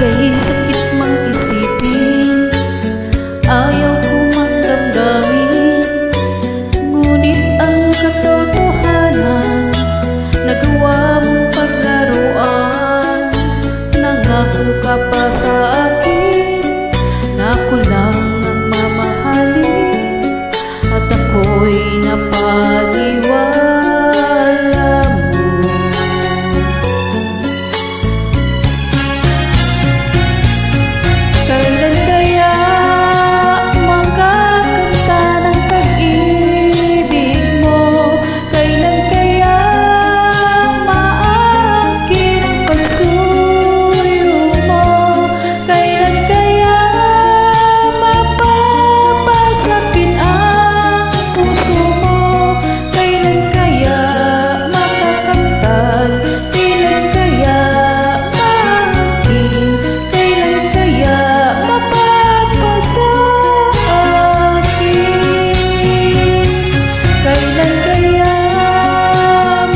Kay sakit mang isipin, ayaw ko man damdamin, ngunit ang katotohanan, nagawa mong paglaruan. Nangako ka pa sa akin na ako lang ang mamahalin, at ako'y napaniwala mo. Kailan kaya makakanta ng pag-ibig mo? Kailan kaya maangkin ang pagsuyo mo? Kailan kaya mapapasakin ang puso mo? Kailan kaya makakamtan? Kailan kaya maangkin? Kailan kaya kailan kaya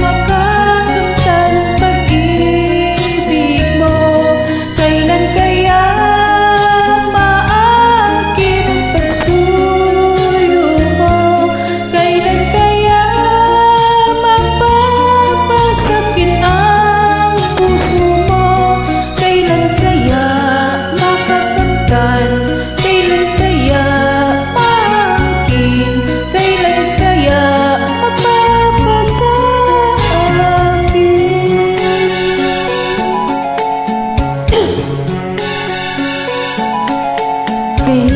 makakamtan ang pag-ibig mo? Kailan kaya maangkin ang pagsuyo mo? Kailan kaya mapapasakin ang puso mo? Kailan kaya makakamtan? Kailan kaya maangkin? Kailan kaya mapapasa akin? Kay